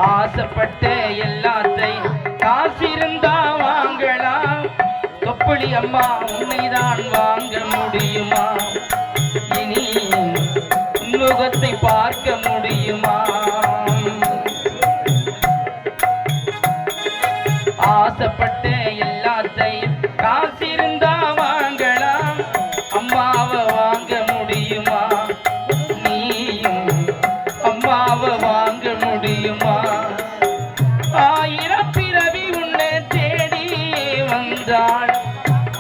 ஆசைப்பட்ட எல்லாத்தையும் காசிருந்தா வாங்கலாம். தொப்புளி அம்மா உன்னைதான் வாங்க முடியுமா? இனி முகத்தை பார்க்க முடியுமா? ஆசைப்பட்ட எல்லாத்தையும் காசிருந்தா வாங்கலாம். அம்மாவை வாங்க முடியுமா? நீயும் அம்மாவை வாங்க முடியுமா? ஆயிரம் பிறவி உன்னை தேடி வந்தாள்.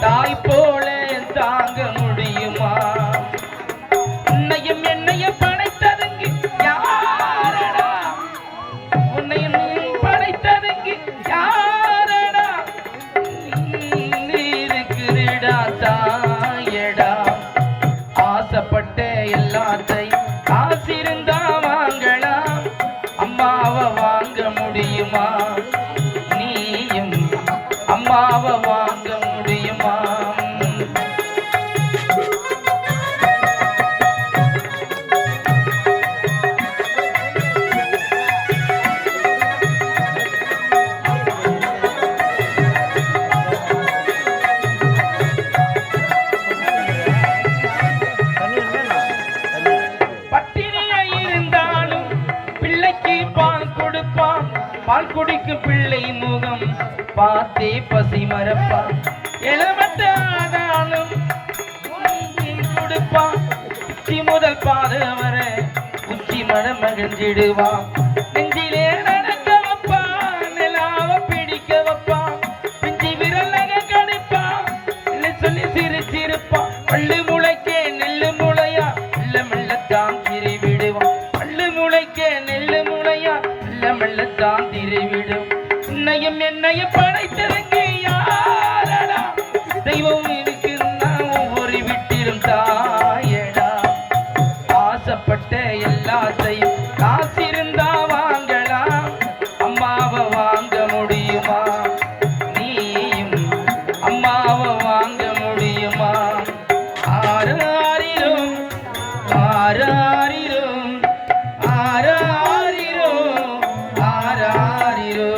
தாய் போல தாங்க முடியுமா? உன்னையும் என்னையும் படைத்ததுங்கு யாரடா? உன்னையும் படைத்ததுங்கு யாரடா? இருக்கிறடா தாயடா. ஆசைப்பட்ட எல்லாத்தையும் காசிருந்தா வாங்கலாம். அம்மாவை வாங்க முடியுமா? நீயும் அம்மாவை வாங்க முடியுமா? பால் குடிக்கும் பிள்ளை முகம் பார்த்தே பசி மறப்பான். இளமட்டானாலும் கொடுப்பான். உச்சி முதல் பாத வர உச்சி மனம் மகிழ்ந்திடுவான். நெஞ்சிலே நடக்க வைப்பான். நிலாவ பிடிக்க வைப்பான். பிஞ்சி விரல் நகை கணிப்பான். சொல்லி சிரிச்சிருப்பான். பள்ளு முளைக்கே நெல்லு முளையா மெல்ல மெல்லத்தான் திரி விடுவான். பள்ளு முளைக்கே நெல்லு முளையா மெல்லத்தான் திரைவிடும். உன்னையும் என்னையும் படைத்ததுக்கு யாரடா? தெய்வம் இருக்குன்னா ஒவ்வொரு வீட்டிலும் தாயடா. ஆசைப்பட்ட எல்லாத்தையும் காசிருந்தா வாங்கலாம். அம்மாவை வாங்க முடியுமா? நீயும் அம்மாவை வாங்க முடியுமா? ஆராரிரும் ஆராரிரும் ஆராரிரோ ஆராரிரோ.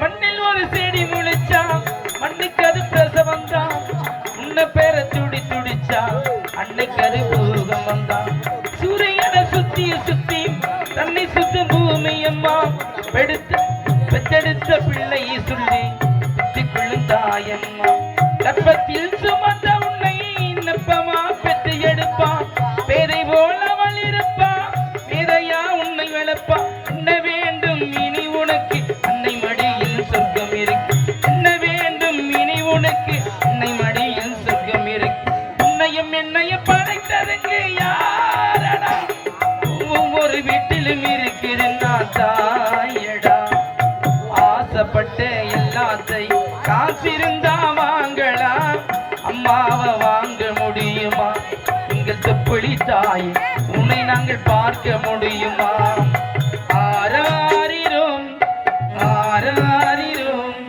மண்ணில் ஒரு செடி முளைச்சா மண்ணுக்கு அது பிரசவம் தான். உன்ன பேர துடி துடிச்சா அன்னைக்கு அது பூகம் வந்தான். சூரியனை சுத்தி சுத்தி தன்னை சுத்தும் பூமி அம்மா பெற்றெடுத்த பிள்ளையை சொல்லி சுத்திக்குள்ளும் தாயம்மா. கற்பத்தில் சுமந்த உன்னை நப்பமா பெற்று எடுப்பான். பேரை போல அவள் இருப்பான். பேரையா உன்னை வளர்ப்பா. என்ன வேண்டும் இனி உனக்கு அன்னை மடியில் சொர்க்கம் இருக்கு. என்ன வேண்டும் இனி உனக்கு அன்னை மடியில் சொர்க்கம் இருக்கு. உன்னையும் என்னையும் படைத்ததுக்கு யாரடா? ஒவ்வொரு வீட்டிலும் இருக்கிறா தாயடா. ஆசைப்பட்ட எல்லாத்தையும் காசிருந்தா வாங்கலாம். அம்மாவை வாங்க முடியுமா? எங்கள் தொப்புளி தாய் உன்னை நாங்கள் பார்க்க முடியுமா? ஆராரிரும் ஆராரிரும்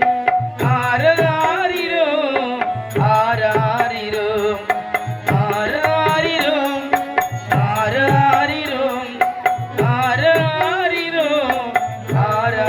ஆராரிரும் ஆராரிரும் ஆராரிரும் ஆராரிரும் ஆராரிரும் ஆரா.